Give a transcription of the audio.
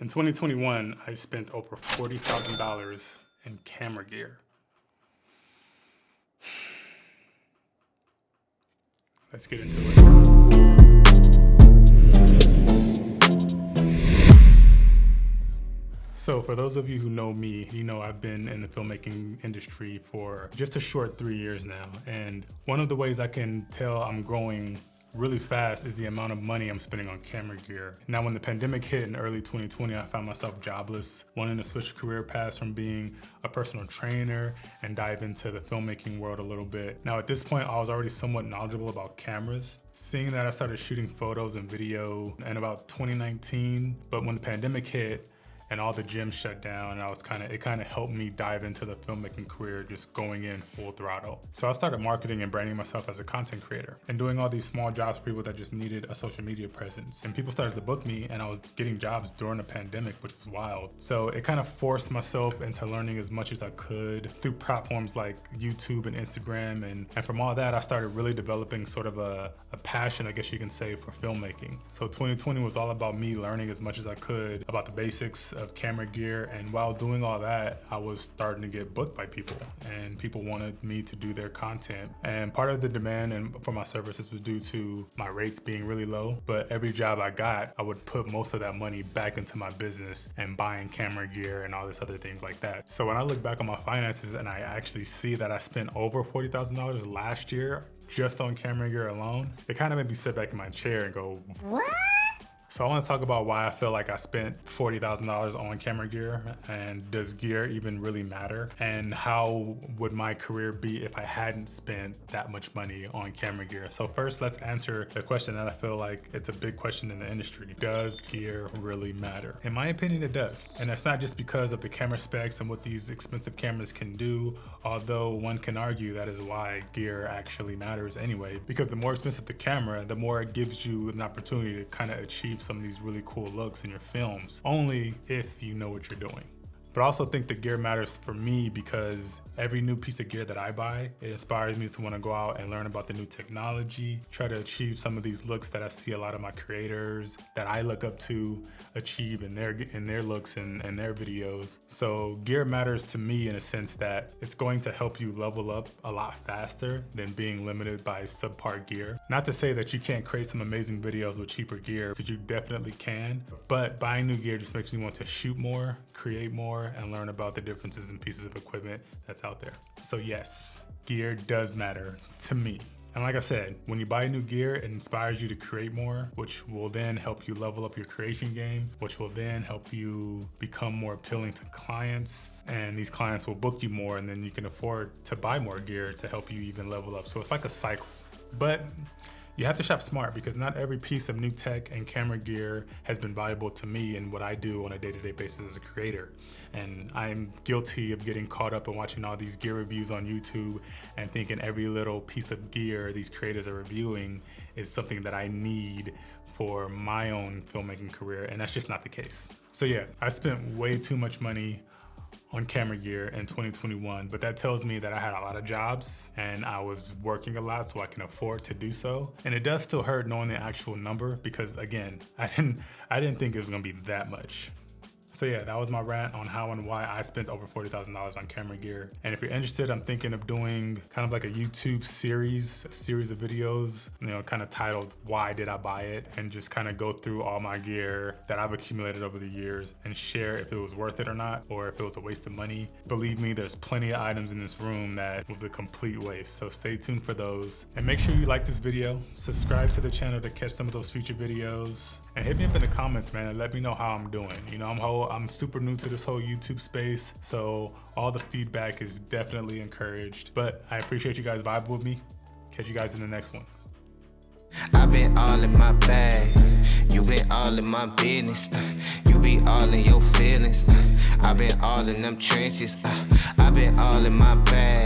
In 2021, I spent over $40,000 in camera gear. Let's get into it. So for those of you who know me, you know I've been in the filmmaking industry for just a short 3 years now. And one of the ways I can tell I'm growing really fast is the amount of money I'm spending on camera gear. Now, when the pandemic hit in early 2020, I found myself jobless, wanting to switch career paths from being a personal trainer and dive into the filmmaking world a little bit. Now, at this point, I was already somewhat knowledgeable about cameras. Seeing that, I started shooting photos and video in about 2019, but when the pandemic hit, and all the gyms shut down, and it kind of helped me dive into the filmmaking career, just going in full throttle. So I started marketing and branding myself as a content creator and doing all these small jobs for people that just needed a social media presence. And people started to book me, and I was getting jobs during the pandemic, which was wild. So it kind of forced myself into learning as much as I could through platforms like YouTube and Instagram. And from all that, I started really developing sort of a passion, I guess you can say, for filmmaking. So 2020 was all about me learning as much as I could about the basics of camera gear, and while doing all that, I was starting to get booked by people, and people wanted me to do their content. And part of the demand for my services was due to my rates being really low, but every job I got, I would put most of that money back into my business and buying camera gear and all this other things like that. So when I look back on my finances and I actually see that I spent over $40,000 last year just on camera gear alone, it kind of made me sit back in my chair and go, what? So I want to talk about why I feel like I spent $40,000 on camera gear, and does gear even really matter? And how would my career be if I hadn't spent that much money on camera gear? So first, let's answer the question that I feel like it's a big question in the industry. Does gear really matter? In my opinion, it does. And that's not just because of the camera specs and what these expensive cameras can do, although one can argue that is why gear actually matters anyway, because the more expensive the camera, the more it gives you an opportunity to kind of achieve some of these really cool looks in your films, only if you know what you're doing. But I also think the gear matters for me because every new piece of gear that I buy, it inspires me to want to go out and learn about the new technology, try to achieve some of these looks that I see a lot of my creators that I look up to achieve in their looks and their videos. So gear matters to me in a sense that it's going to help you level up a lot faster than being limited by subpar gear. Not to say that you can't create some amazing videos with cheaper gear, because you definitely can, but buying new gear just makes me want to shoot more, create more, and learn about the differences in pieces of equipment that's out there. So yes, gear does matter to me. And like I said, when you buy new gear, it inspires you to create more, which will then help you level up your creation game, which will then help you become more appealing to clients. And these clients will book you more, and then you can afford to buy more gear to help you even level up. So it's like a cycle. But you have to shop smart, because not every piece of new tech and camera gear has been valuable to me in what I do on a day-to-day basis as a creator. And I'm guilty of getting caught up in watching all these gear reviews on YouTube and thinking every little piece of gear these creators are reviewing is something that I need for my own filmmaking career, and that's just not the case. So yeah, I spent way too much money on camera gear in 2021, but that tells me that I had a lot of jobs and I was working a lot so I can afford to do so. And it does still hurt knowing the actual number, because again, I didn't think it was gonna be that much. So yeah, that was my rant on how and why I spent over $40,000 on camera gear. And if you're interested, I'm thinking of doing kind of like a YouTube series, a series of videos, kind of titled Why Did I Buy It? And just kind of go through all my gear that I've accumulated over the years and share if it was worth it or not, or if it was a waste of money. Believe me, there's plenty of items in this room that was a complete waste. So stay tuned for those. And make sure you like this video, subscribe to the channel to catch some of those future videos, and hit me up in the comments, man, and let me know how I'm doing. I'm super new to this whole YouTube space, so all the feedback is definitely encouraged. But I appreciate you guys vibing with me. Catch you guys in the next one. I've been all in my bag, you been all in my business, you be all in your feelings, I've been all in them trenches, I've been all in my bag.